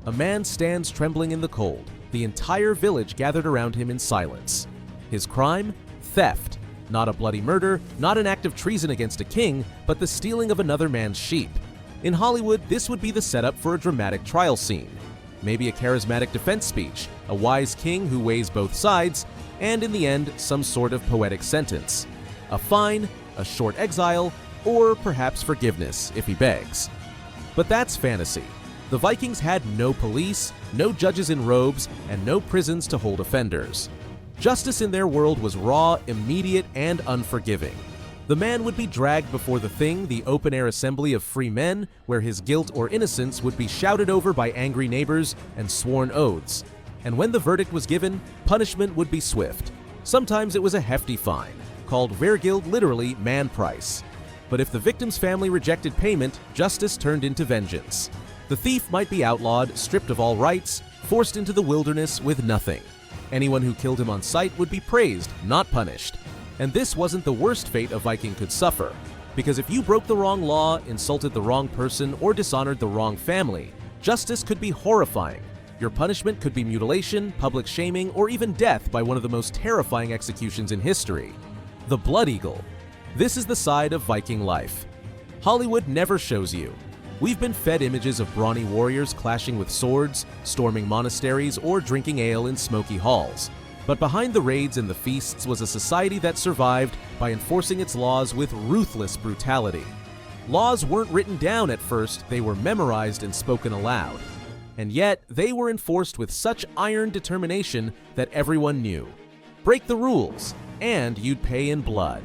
A man stands trembling in the cold, the entire village gathered around him in silence. His crime? Theft. Not a bloody murder, not an act of treason against a king, but the stealing of another man's sheep. In Hollywood, this would be the setup for a dramatic trial scene. Maybe a charismatic defense speech, a wise king who weighs both sides, and in the end, some sort of poetic sentence. A fine, a short exile, or perhaps forgiveness if he begs. But that's fantasy. The Vikings had no police, no judges in robes, and no prisons to hold offenders. Justice in their world was raw, immediate, and unforgiving. The man would be dragged before the Thing, the open-air assembly of free men, where his guilt or innocence would be shouted over by angry neighbors and sworn oaths. And when the verdict was given, punishment would be swift. Sometimes it was a hefty fine, called wergild, literally man price. But if the victim's family rejected payment, justice turned into vengeance. The thief might be outlawed, stripped of all rights, forced into the wilderness with nothing. Anyone who killed him on sight would be praised, not punished. And this wasn't the worst fate a Viking could suffer, because if you broke the wrong law, insulted the wrong person, or dishonored the wrong family, justice could be horrifying. Your punishment could be mutilation, public shaming, or even death by one of the most terrifying executions in history. The Blood Eagle. This is the side of Viking life. Hollywood never shows you. We've been fed images of brawny warriors clashing with swords, storming monasteries, or drinking ale in smoky halls. But behind the raids and the feasts was a society that survived by enforcing its laws with ruthless brutality. Laws weren't written down at first, they were memorized and spoken aloud. And yet, they were enforced with such iron determination that everyone knew. Break the rules, and you'd pay in blood.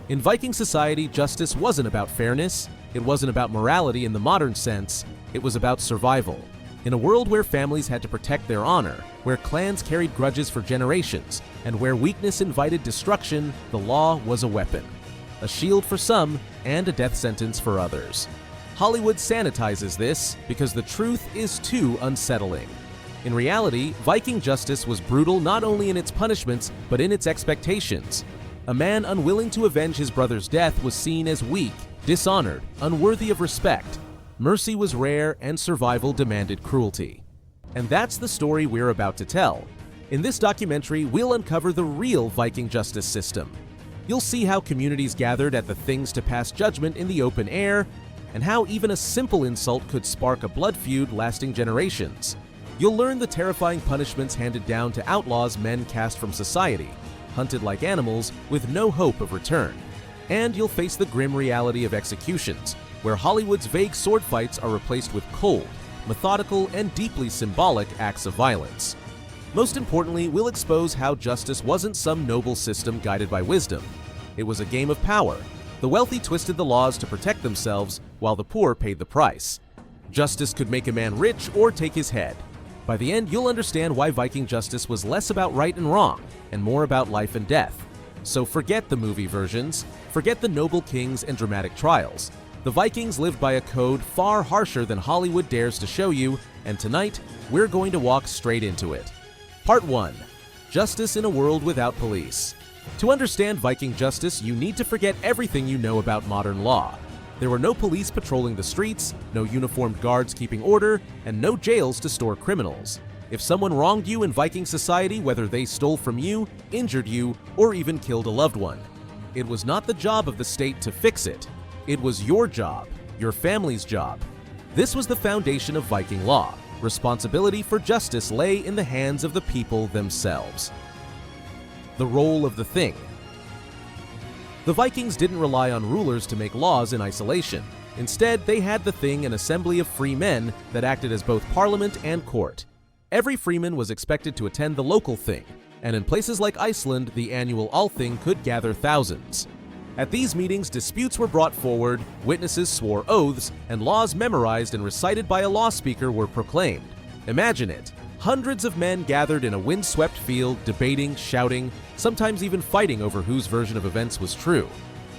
In Viking society, justice wasn't about fairness, it wasn't about morality in the modern sense, it was about survival. In a world where families had to protect their honor, where clans carried grudges for generations, and where weakness invited destruction, the law was a weapon. A shield for some, and a death sentence for others. Hollywood sanitizes this because the truth is too unsettling. In reality, Viking justice was brutal not only in its punishments, but in its expectations. A man unwilling to avenge his brother's death was seen as weak, dishonored, unworthy of respect. Mercy was rare, and survival demanded cruelty. And that's the story we're about to tell. In this documentary, we'll uncover the real Viking justice system. You'll see how communities gathered at the Things to pass judgment in the open air, and how even a simple insult could spark a blood feud lasting generations. You'll learn the terrifying punishments handed down to outlaws men cast from society, hunted like animals with no hope of return. And you'll face the grim reality of executions, where Hollywood's vague sword fights are replaced with cold, methodical, and deeply symbolic acts of violence. Most importantly, we'll expose how justice wasn't some noble system guided by wisdom. It was a game of power. The wealthy twisted the laws to protect themselves, while the poor paid the price. Justice could make a man rich or take his head. By the end, you'll understand why Viking justice was less about right and wrong, and more about life and death. So forget the movie versions, forget the noble kings and dramatic trials. The Vikings lived by a code far harsher than Hollywood dares to show you, and tonight, we're going to walk straight into it. Part 1. Justice in a world without police. To understand Viking justice, you need to forget everything you know about modern law. There were no police patrolling the streets, no uniformed guards keeping order, and no jails to store criminals. If someone wronged you in Viking society, whether they stole from you, injured you, or even killed a loved one, it was not the job of the state to fix it. It was your job, your family's job. This was the foundation of Viking law. Responsibility for justice lay in the hands of the people themselves. The role of the Thing. The Vikings didn't rely on rulers to make laws in isolation. Instead, they had the Thing, an assembly of free men that acted as both parliament and court. Every freeman was expected to attend the local Thing, and in places like Iceland, the annual Althing could gather thousands. At these meetings, disputes were brought forward, witnesses swore oaths, and laws memorized and recited by a law speaker were proclaimed. Imagine it. Hundreds of men gathered in a windswept field, debating, shouting, sometimes even fighting over whose version of events was true.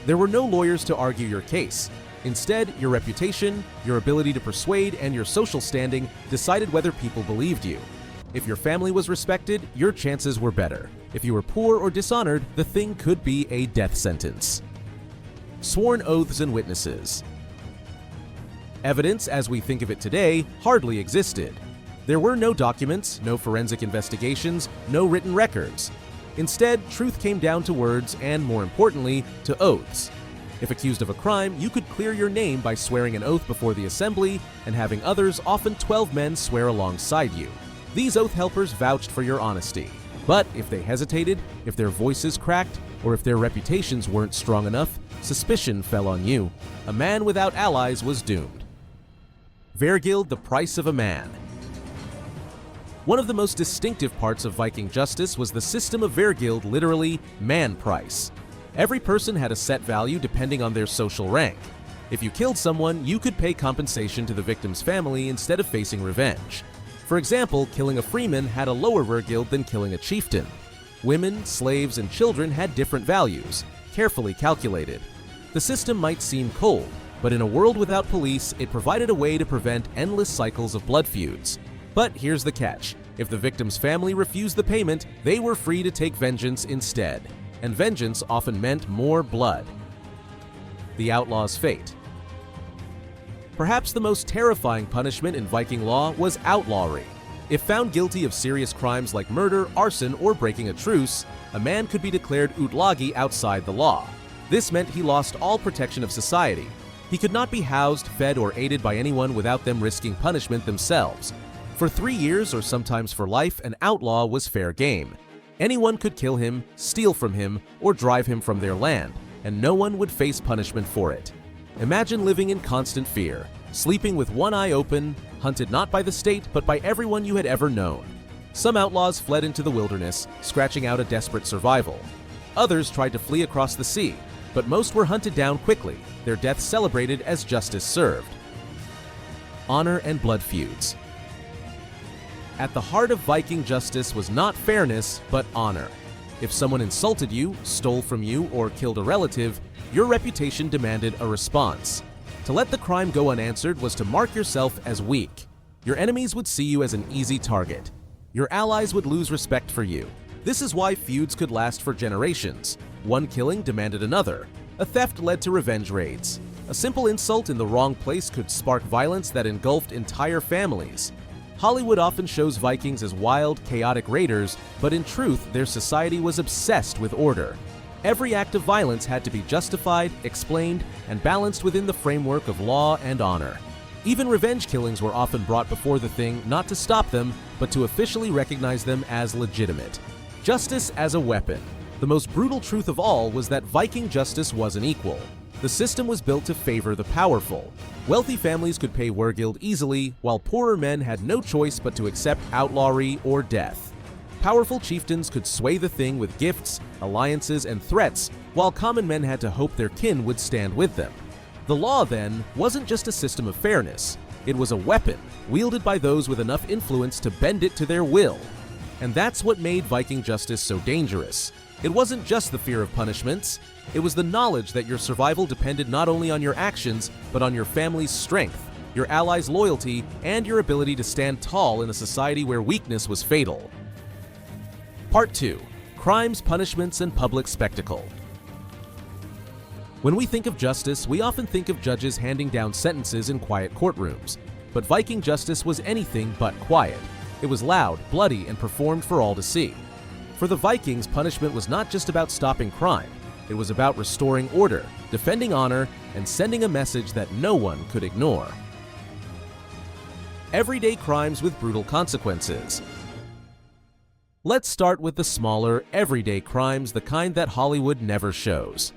There were no lawyers to argue your case. Instead, your reputation, your ability to persuade, and your social standing decided whether people believed you. If your family was respected, your chances were better. If you were poor or dishonored, the Thing could be a death sentence. Sworn oaths and witnesses. Evidence, as we think of it today, hardly existed. There were no documents, no forensic investigations, no written records. Instead, truth came down to words and, more importantly, to oaths. If accused of a crime, you could clear your name by swearing an oath before the assembly and having others, often 12 men, swear alongside you. These oath helpers vouched for your honesty. But if they hesitated, if their voices cracked, or if their reputations weren't strong enough, suspicion fell on you. A man without allies was doomed. Wergild, the price of a man. One of the most distinctive parts of Viking justice was the system of wergild, literally man price. Every person had a set value depending on their social rank. If you killed someone, you could pay compensation to the victim's family instead of facing revenge. For example, killing a freeman had a lower wergild than killing a chieftain. Women, slaves, and children had different values, carefully calculated. The system might seem cold, but in a world without police, it provided a way to prevent endless cycles of blood feuds. But here's the catch. If the victim's family refused the payment, they were free to take vengeance instead. And vengeance often meant more blood. The outlaw's fate. Perhaps the most terrifying punishment in Viking law was outlawry. If found guilty of serious crimes like murder, arson, or breaking a truce, a man could be declared outlawry outside the law. This meant he lost all protection of society. He could not be housed, fed, or aided by anyone without them risking punishment themselves. For 3 years, or sometimes for life, an outlaw was fair game. Anyone could kill him, steal from him, or drive him from their land, and no one would face punishment for it. Imagine living in constant fear, sleeping with one eye open, hunted not by the state but by everyone you had ever known. Some outlaws fled into the wilderness, scratching out a desperate survival. Others tried to flee across the sea, but most were hunted down quickly, their deaths celebrated as justice served. Honor and blood feuds. At the heart of Viking justice was not fairness, but honor. If someone insulted you, stole from you, or killed a relative, your reputation demanded a response. To let the crime go unanswered was to mark yourself as weak. Your enemies would see you as an easy target. Your allies would lose respect for you. This is why feuds could last for generations. One killing demanded another. A theft led to revenge raids. A simple insult in the wrong place could spark violence that engulfed entire families. Hollywood often shows Vikings as wild, chaotic raiders, but in truth, their society was obsessed with order. Every act of violence had to be justified, explained, and balanced within the framework of law and honor. Even revenge killings were often brought before the thing not to stop them, but to officially recognize them as legitimate. Justice as a weapon. The most brutal truth of all was that Viking justice wasn't equal. The system was built to favor the powerful. Wealthy families could pay wergild easily, while poorer men had no choice but to accept outlawry or death. Powerful chieftains could sway the thing with gifts, alliances, and threats, while common men had to hope their kin would stand with them. The law, then, wasn't just a system of fairness. It was a weapon, wielded by those with enough influence to bend it to their will. And that's what made Viking justice so dangerous. It wasn't just the fear of punishments. It was the knowledge that your survival depended not only on your actions, but on your family's strength, your allies' loyalty, and your ability to stand tall in a society where weakness was fatal. Part 2. Crimes, Punishments, and Public Spectacle. When we think of justice, we often think of judges handing down sentences in quiet courtrooms. But Viking justice was anything but quiet. It was loud, bloody, and performed for all to see. For the Vikings, punishment was not just about stopping crime. It was about restoring order, defending honor, and sending a message that no one could ignore. Everyday crimes with brutal consequences. Let's start with the smaller, everyday crimes, the kind that Hollywood never shows.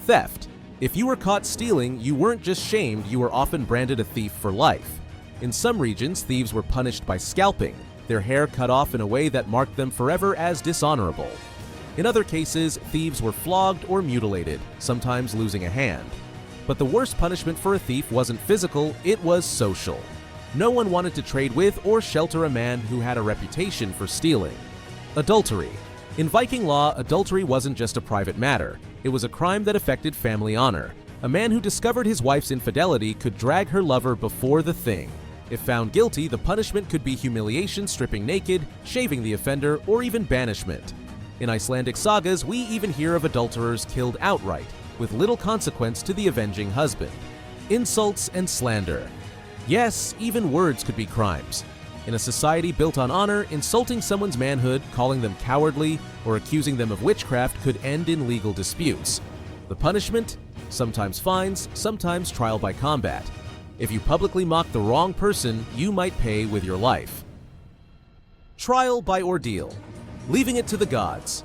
Theft. If you were caught stealing, you weren't just shamed, you were often branded a thief for life. In some regions, thieves were punished by scalping, their hair cut off in a way that marked them forever as dishonorable. In other cases, thieves were flogged or mutilated, sometimes losing a hand. But the worst punishment for a thief wasn't physical, it was social. No one wanted to trade with or shelter a man who had a reputation for stealing. Adultery. In Viking law, adultery wasn't just a private matter. It was a crime that affected family honor. A man who discovered his wife's infidelity could drag her lover before the thing. If found guilty, the punishment could be humiliation, stripping naked, shaving the offender, or even banishment. In Icelandic sagas, we even hear of adulterers killed outright, with little consequence to the avenging husband. Insults and slander. Yes, even words could be crimes. In a society built on honor, insulting someone's manhood, calling them cowardly, or accusing them of witchcraft could end in legal disputes. The punishment? Sometimes fines, sometimes trial by combat. If you publicly mock the wrong person, you might pay with your life. Trial by ordeal. Leaving it to the gods.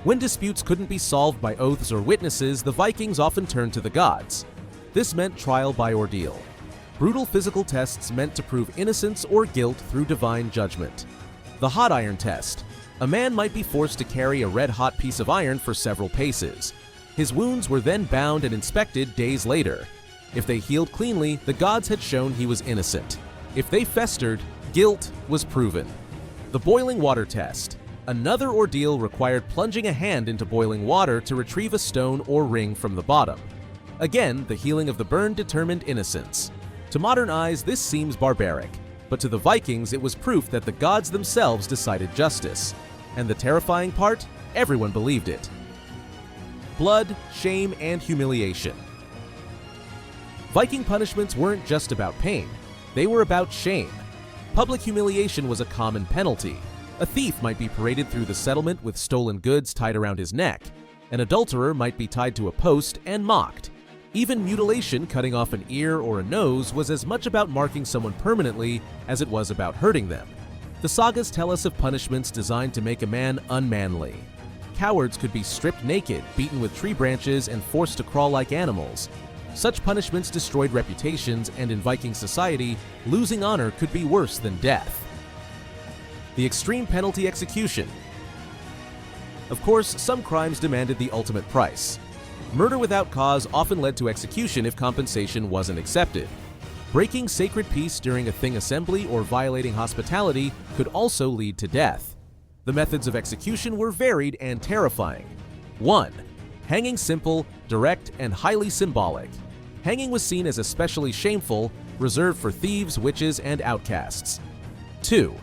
When disputes couldn't be solved by oaths or witnesses, the Vikings often turned to the gods. This meant trial by ordeal. Brutal physical tests meant to prove innocence or guilt through divine judgment. The hot iron test. A man might be forced to carry a red-hot piece of iron for several paces. His wounds were then bound and inspected days later. If they healed cleanly, the gods had shown he was innocent. If they festered, guilt was proven. The boiling water test. Another ordeal required plunging a hand into boiling water to retrieve a stone or ring from the bottom. Again, the healing of the burn determined innocence. To modern eyes, this seems barbaric, but to the Vikings it was proof that the gods themselves decided justice. And the terrifying part? Everyone believed it. Blood, shame, and humiliation. Viking punishments weren't just about pain, they were about shame. Public humiliation was a common penalty. A thief might be paraded through the settlement with stolen goods tied around his neck. An adulterer might be tied to a post and mocked. Even mutilation, cutting off an ear or a nose, was as much about marking someone permanently as it was about hurting them. The sagas tell us of punishments designed to make a man unmanly. Cowards could be stripped naked, beaten with tree branches, and forced to crawl like animals. Such punishments destroyed reputations, and in Viking society, losing honor could be worse than death. The extreme penalty execution. Of course, some crimes demanded the ultimate price. Murder without cause often led to execution if compensation wasn't accepted. Breaking sacred peace during a thing assembly or violating hospitality could also lead to death. The methods of execution were varied and terrifying. 1. Hanging simple, direct, and highly symbolic. Hanging was seen as especially shameful, reserved for thieves, witches, and outcasts. 2.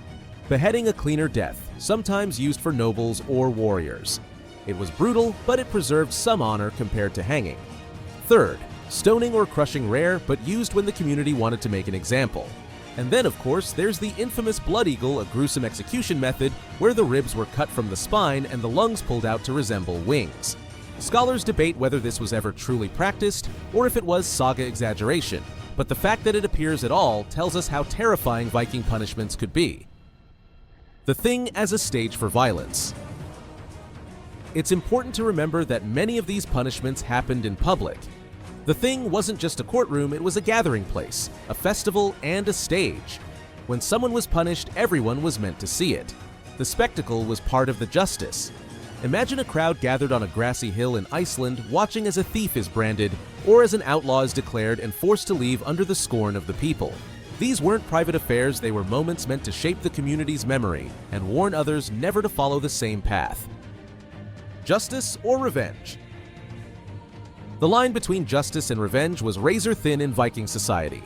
Beheading, a cleaner death, sometimes used for nobles or warriors. It was brutal, but it preserved some honor compared to hanging. 3rd, stoning or crushing, rare, but used when the community wanted to make an example. And then, of course, there's the infamous blood eagle, a gruesome execution method where the ribs were cut from the spine and the lungs pulled out to resemble wings. Scholars debate whether this was ever truly practiced or if it was saga exaggeration, but the fact that it appears at all tells us how terrifying Viking punishments could be. The thing as a stage for violence. It's important to remember that many of these punishments happened in public. The thing wasn't just a courtroom, it was a gathering place, a festival, and a stage. When someone was punished, everyone was meant to see it. The spectacle was part of the justice. Imagine a crowd gathered on a grassy hill in Iceland watching as a thief is branded or as an outlaw is declared and forced to leave under the scorn of the people. These weren't private affairs, they were moments meant to shape the community's memory and warn others never to follow the same path. Justice or revenge? The line between justice and revenge was razor thin in Viking society.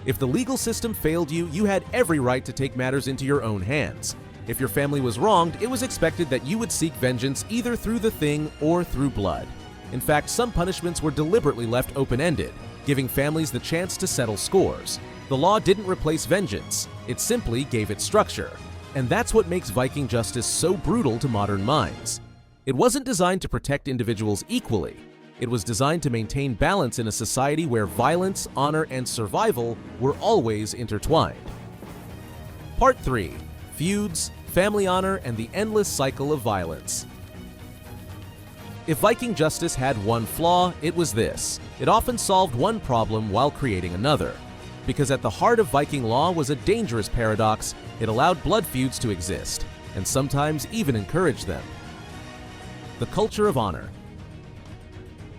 If the legal system failed you, you had every right to take matters into your own hands. If your family was wronged, it was expected that you would seek vengeance either through the thing or through blood. In fact, some punishments were deliberately left open-ended, giving families the chance to settle scores. The law didn't replace vengeance, it simply gave it structure. And that's what makes Viking justice so brutal to modern minds. It wasn't designed to protect individuals equally. It was designed to maintain balance in a society where violence, honor, and survival were always intertwined. Part 3. Feuds, family honor, and the endless cycle of violence. If Viking justice had one flaw, it was this. It often solved one problem while creating another. Because at the heart of Viking law was a dangerous paradox, it allowed blood feuds to exist, and sometimes even encouraged them. The culture of honor.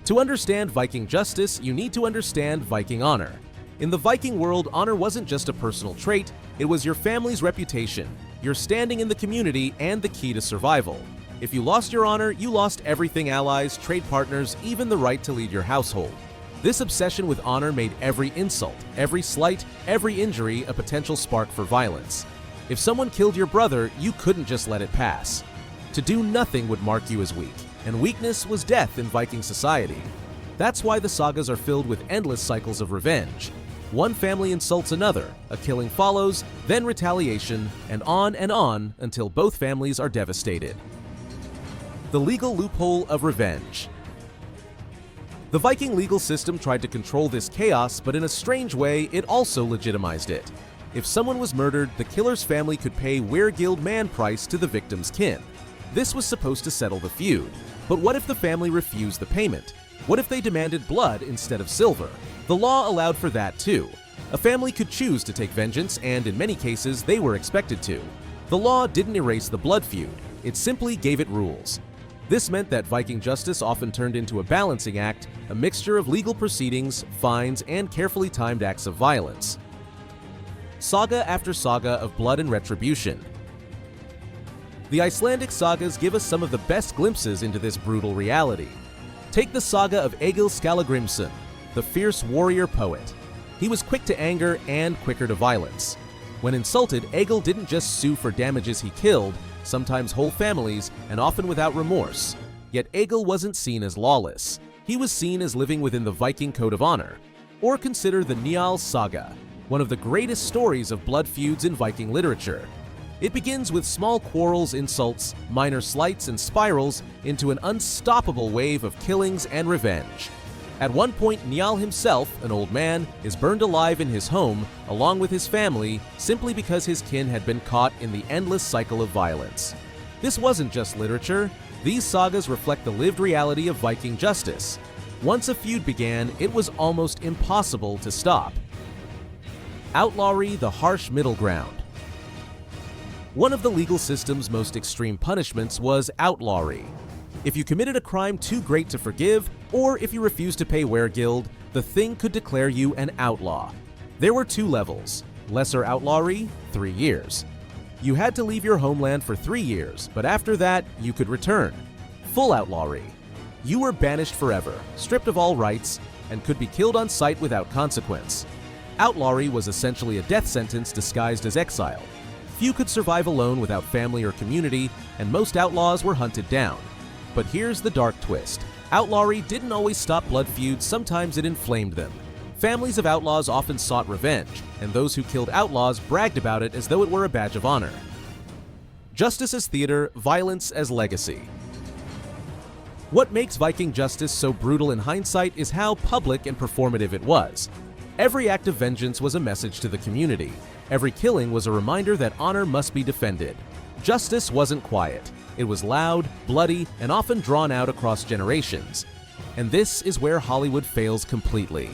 To understand Viking justice, you need to understand Viking honor. In the Viking world, honor wasn't just a personal trait, it was your family's reputation, your standing in the community, and the key to survival. If you lost your honor, you lost everything: allies, trade partners, even the right to lead your household. This obsession with honor made every insult, every slight, every injury a potential spark for violence. If someone killed your brother, you couldn't just let it pass. To do nothing would mark you as weak, and weakness was death in Viking society. That's why the sagas are filled with endless cycles of revenge. One family insults another, a killing follows, then retaliation, and on until both families are devastated. The legal loophole of revenge. The Viking legal system tried to control this chaos, but in a strange way, it also legitimized it. If someone was murdered, the killer's family could pay wergild man price to the victim's kin. This was supposed to settle the feud. But what if the family refused the payment? What if they demanded blood instead of silver? The law allowed for that too. A family could choose to take vengeance, and in many cases, they were expected to. The law didn't erase the blood feud, it simply gave it rules. This meant that Viking justice often turned into a balancing act, a mixture of legal proceedings, fines, and carefully timed acts of violence. Saga after saga of blood and retribution. The Icelandic sagas give us some of the best glimpses into this brutal reality. Take the saga of Egil Skallagrimsson, the fierce warrior poet. He was quick to anger and quicker to violence. When insulted, Egil didn't just sue for damages he killed, sometimes whole families, and often without remorse. Yet Egil wasn't seen as lawless. He was seen as living within the Viking code of honor. Or consider the Njál saga, one of the greatest stories of blood feuds in Viking literature. It begins with small quarrels, insults, minor slights, and spirals into an unstoppable wave of killings and revenge. At one point, Njál himself, an old man, is burned alive in his home, along with his family, simply because his kin had been caught in the endless cycle of violence. This wasn't just literature. These sagas reflect the lived reality of Viking justice. Once a feud began, it was almost impossible to stop. Outlawry, the harsh middle ground. One of the legal system's most extreme punishments was outlawry. If you committed a crime too great to forgive, or if you refused to pay wergild, the thing could declare you an outlaw. There were two levels. Lesser outlawry, 3 years. You had to leave your homeland for 3 years, but after that, you could return. Full outlawry. You were banished forever, stripped of all rights, and could be killed on sight without consequence. Outlawry was essentially a death sentence disguised as exile. Few could survive alone without family or community, and most outlaws were hunted down. But here's the dark twist. Outlawry didn't always stop blood feuds, sometimes it inflamed them. Families of outlaws often sought revenge, and those who killed outlaws bragged about it as though it were a badge of honor. Justice as theater, violence as legacy. What makes Viking justice so brutal in hindsight is how public and performative it was. Every act of vengeance was a message to the community. Every killing was a reminder that honor must be defended. Justice wasn't quiet. It was loud, bloody, and often drawn out across generations. And this is where Hollywood fails completely.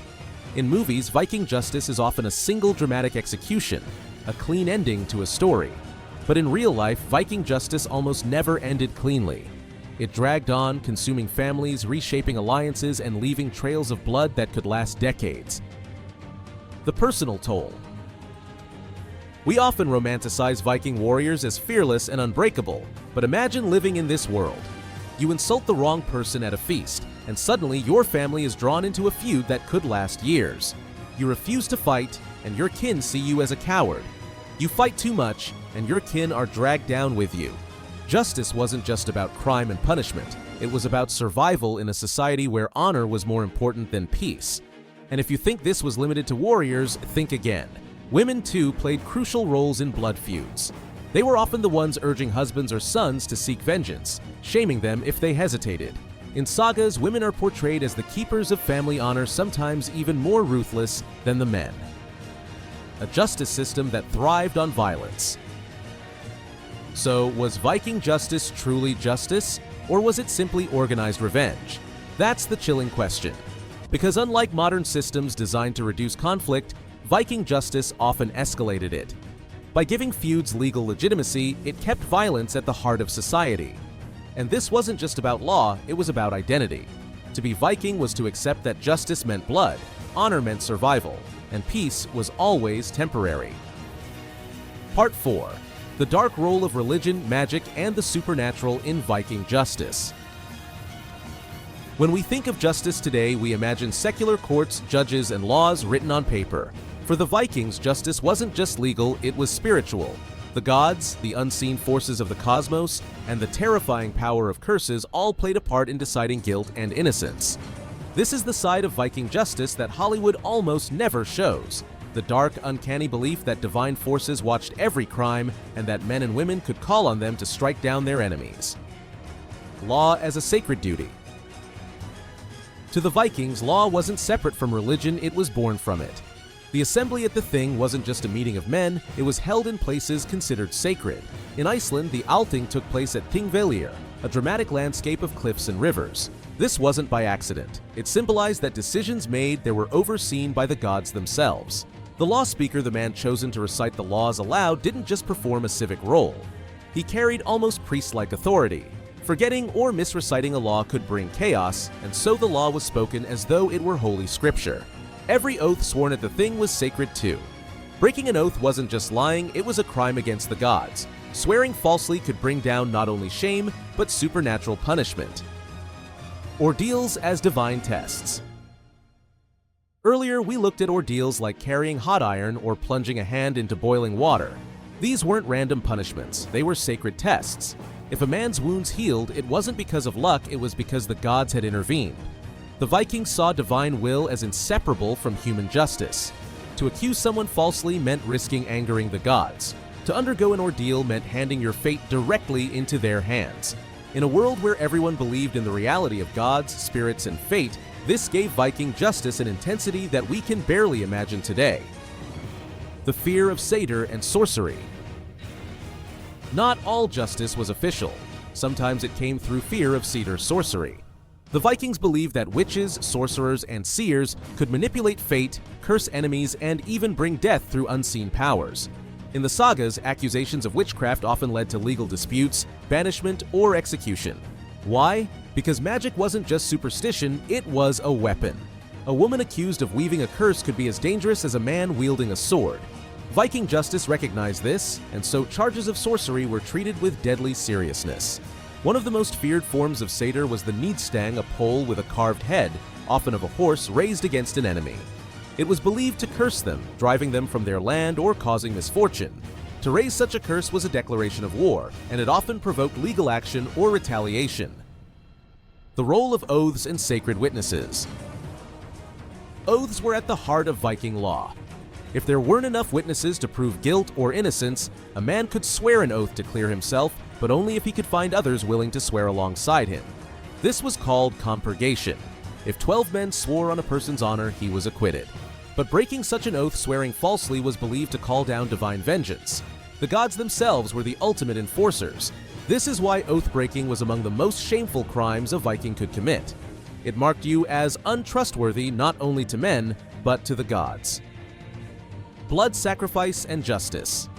In movies, Viking justice is often a single dramatic execution, a clean ending to a story. But in real life, Viking justice almost never ended cleanly. It dragged on, consuming families, reshaping alliances, and leaving trails of blood that could last decades. The personal toll. We often romanticize Viking warriors as fearless and unbreakable, but imagine living in this world. You insult the wrong person at a feast, and suddenly your family is drawn into a feud that could last years. You refuse to fight, and your kin see you as a coward. You fight too much, and your kin are dragged down with you. Justice wasn't just about crime and punishment. It was about survival in a society where honor was more important than peace. And if you think this was limited to warriors, think again. Women, too, played crucial roles in blood feuds. They were often the ones urging husbands or sons to seek vengeance, shaming them if they hesitated. In sagas, women are portrayed as the keepers of family honor, sometimes even more ruthless than the men. A justice system that thrived on violence. So, was Viking justice truly justice, or was it simply organized revenge? That's the chilling question. Because unlike modern systems designed to reduce conflict, Viking justice often escalated it. By giving feuds legal legitimacy, it kept violence at the heart of society. And this wasn't just about law, it was about identity. To be Viking was to accept that justice meant blood, honor meant survival, and peace was always temporary. Part 4. The dark role of religion, magic, and the supernatural in Viking justice. When we think of justice today, we imagine secular courts, judges, and laws written on paper. For the Vikings, justice wasn't just legal, it was spiritual. The gods, the unseen forces of the cosmos, and the terrifying power of curses all played a part in deciding guilt and innocence. This is the side of Viking justice that Hollywood almost never shows. The dark, uncanny belief that divine forces watched every crime and that men and women could call on them to strike down their enemies. Law as a sacred duty. To the Vikings, law wasn't separate from religion, it was born from it. The assembly at the Thing wasn't just a meeting of men, it was held in places considered sacred. In Iceland, the Althing took place at Thingvellir, a dramatic landscape of cliffs and rivers. This wasn't by accident. It symbolized that decisions made there were overseen by the gods themselves. The law speaker, the man chosen to recite the laws aloud, didn't just perform a civic role. He carried almost priest-like authority. Forgetting or misreciting a law could bring chaos, and so the law was spoken as though it were holy scripture. Every oath sworn at the Thing was sacred too. Breaking an oath wasn't just lying, it was a crime against the gods. Swearing falsely could bring down not only shame, but supernatural punishment. Ordeals as divine tests. Earlier, we looked at ordeals like carrying hot iron or plunging a hand into boiling water. These weren't random punishments, they were sacred tests. If a man's wounds healed, it wasn't because of luck, it was because the gods had intervened. The Vikings saw divine will as inseparable from human justice. To accuse someone falsely meant risking angering the gods. To undergo an ordeal meant handing your fate directly into their hands. In a world where everyone believed in the reality of gods, spirits, and fate, this gave Viking justice an intensity that we can barely imagine today. The fear of satyr and sorcery. Not all justice was official. Sometimes it came through fear of satyr sorcery. The Vikings believed that witches, sorcerers, and seers could manipulate fate, curse enemies, and even bring death through unseen powers. In the sagas, accusations of witchcraft often led to legal disputes, banishment, or execution. Why? Because magic wasn't just superstition, it was a weapon. A woman accused of weaving a curse could be as dangerous as a man wielding a sword. Viking justice recognized this, and so charges of sorcery were treated with deadly seriousness. One of the most feared forms of satyr was the needstang, a pole with a carved head, often of a horse, raised against an enemy. It was believed to curse them, driving them from their land or causing misfortune. To raise such a curse was a declaration of war, and it often provoked legal action or retaliation. The role of oaths and sacred witnesses. Oaths were at the heart of Viking law. If there weren't enough witnesses to prove guilt or innocence, a man could swear an oath to clear himself, but only if he could find others willing to swear alongside him. This was called compurgation. If 12 men swore on a person's honor, he was acquitted. But breaking such an oath swearing falsely was believed to call down divine vengeance. The gods themselves were the ultimate enforcers. This is why oath-breaking was among the most shameful crimes a Viking could commit. It marked you as untrustworthy not only to men, but to the gods. Blood sacrifice and justice.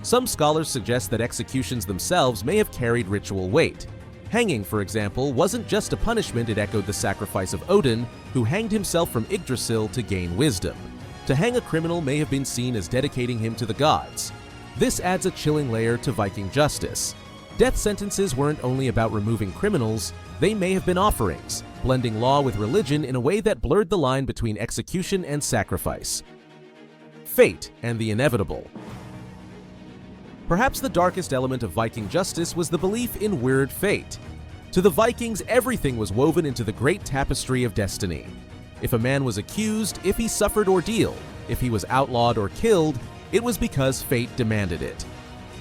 Some scholars suggest that executions themselves may have carried ritual weight. Hanging, for example, wasn't just a punishment, it echoed the sacrifice of Odin, who hanged himself from Yggdrasil to gain wisdom. To hang a criminal may have been seen as dedicating him to the gods. This adds a chilling layer to Viking justice. Death sentences weren't only about removing criminals, they may have been offerings, blending law with religion in a way that blurred the line between execution and sacrifice. Fate and the inevitable. Perhaps the darkest element of Viking justice was the belief in weird fate. To the Vikings, everything was woven into the great tapestry of destiny. If a man was accused, if he suffered ordeal, if he was outlawed or killed, it was because fate demanded it.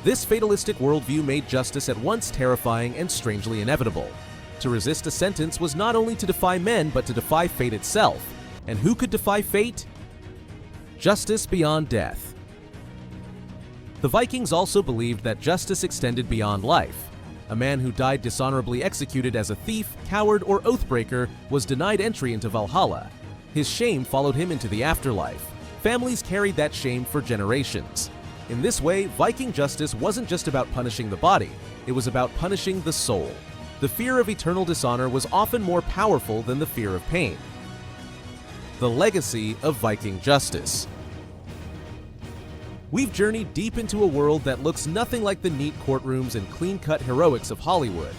This fatalistic worldview made justice at once terrifying and strangely inevitable. To resist a sentence was not only to defy men, but to defy fate itself. And who could defy fate? Justice beyond death. The Vikings also believed that justice extended beyond life. A man who died dishonorably executed as a thief, coward, or oathbreaker was denied entry into Valhalla. His shame followed him into the afterlife. Families carried that shame for generations. In this way, Viking justice wasn't just about punishing the body, it was about punishing the soul. The fear of eternal dishonor was often more powerful than the fear of pain. The legacy of Viking justice. We've journeyed deep into a world that looks nothing like the neat courtrooms and clean-cut heroics of Hollywood.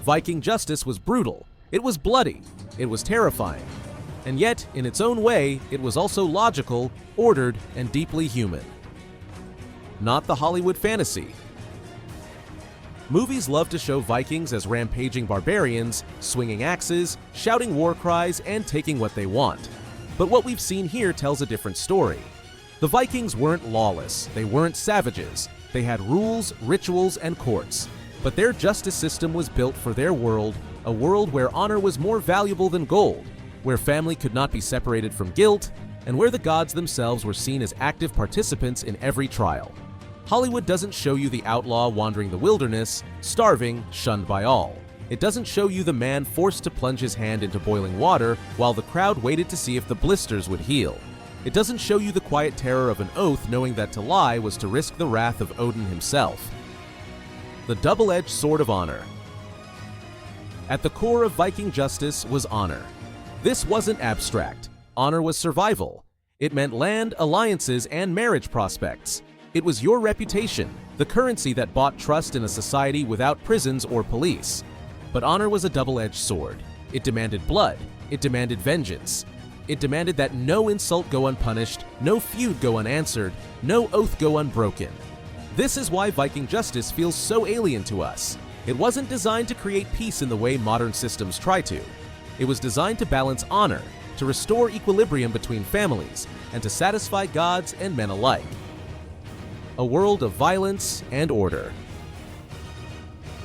Viking justice was brutal, it was bloody, it was terrifying. And yet, in its own way, it was also logical, ordered, and deeply human. Not the Hollywood fantasy. Movies love to show Vikings as rampaging barbarians, swinging axes, shouting war cries, and taking what they want. But what we've seen here tells a different story. The Vikings weren't lawless, they weren't savages. They had rules, rituals, and courts. But their justice system was built for their world, a world where honor was more valuable than gold, where family could not be separated from guilt, and where the gods themselves were seen as active participants in every trial. Hollywood doesn't show you the outlaw wandering the wilderness, starving, shunned by all. It doesn't show you the man forced to plunge his hand into boiling water while the crowd waited to see if the blisters would heal. It doesn't show you the quiet terror of an oath knowing that to lie was to risk the wrath of Odin himself. The double-edged sword of honor. At the core of Viking justice was honor. This wasn't abstract. Honor was survival. It meant land, alliances, and marriage prospects. It was your reputation, the currency that bought trust in a society without prisons or police. But honor was a double-edged sword. It demanded blood. It demanded vengeance. It demanded that no insult go unpunished, no feud go unanswered, no oath go unbroken. This is why Viking justice feels so alien to us. It wasn't designed to create peace in the way modern systems try to. It was designed to balance honor, to restore equilibrium between families, and to satisfy gods and men alike. A world of violence and order.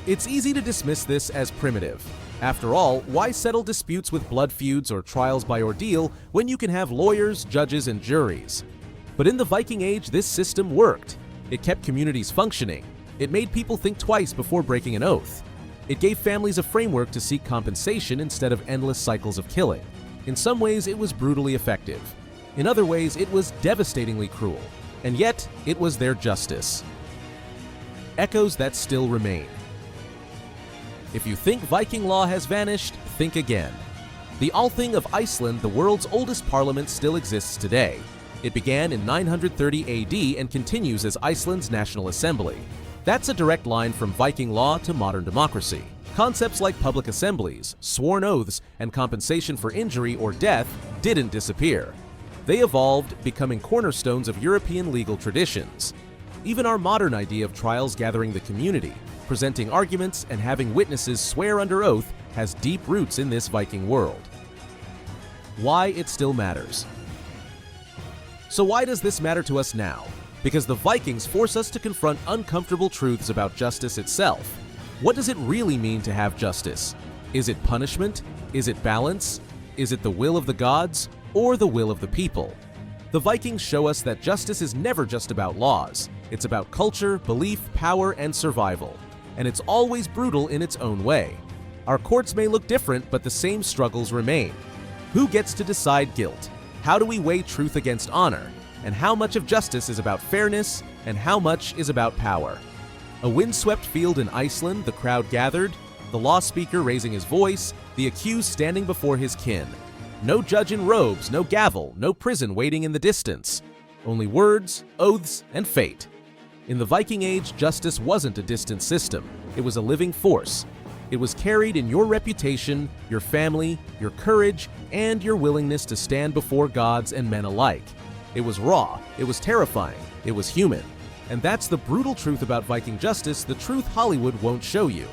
It's easy to dismiss this as primitive. After all, why settle disputes with blood feuds or trials by ordeal when you can have lawyers, judges, and juries? But in the Viking Age, this system worked. It kept communities functioning. It made people think twice before breaking an oath. It gave families a framework to seek compensation instead of endless cycles of killing. In some ways, it was brutally effective. In other ways, it was devastatingly cruel. And yet, it was their justice. Echoes that still remain. If you think Viking law has vanished, think again. The Althing of Iceland, the world's oldest parliament, still exists today. It began in 930 AD and continues as Iceland's national assembly. That's a direct line from Viking law to modern democracy. Concepts like public assemblies, sworn oaths, and compensation for injury or death didn't disappear. They evolved, becoming cornerstones of European legal traditions. Even our modern idea of trials gathering the community, presenting arguments, and having witnesses swear under oath has deep roots in this Viking world. Why it still matters. So why does this matter to us now? Because the Vikings force us to confront uncomfortable truths about justice itself. What does it really mean to have justice? Is it punishment? Is it balance? Is it the will of the gods? Or the will of the people? The Vikings show us that justice is never just about laws. It's about culture, belief, power, and survival. And it's always brutal in its own way. Our courts may look different, but the same struggles remain. Who gets to decide guilt? How do we weigh truth against honor? And how much of justice is about fairness, and how much is about power? A windswept field in Iceland, the crowd gathered, the law speaker raising his voice, the accused standing before his kin. No judge in robes, no gavel, no prison waiting in the distance. Only words, oaths, and fate. In the Viking Age, justice wasn't a distant system. It was a living force. It was carried in your reputation, your family, your courage, and your willingness to stand before gods and men alike. It was raw, it was terrifying, it was human. And that's the brutal truth about Viking justice, the truth Hollywood won't show you.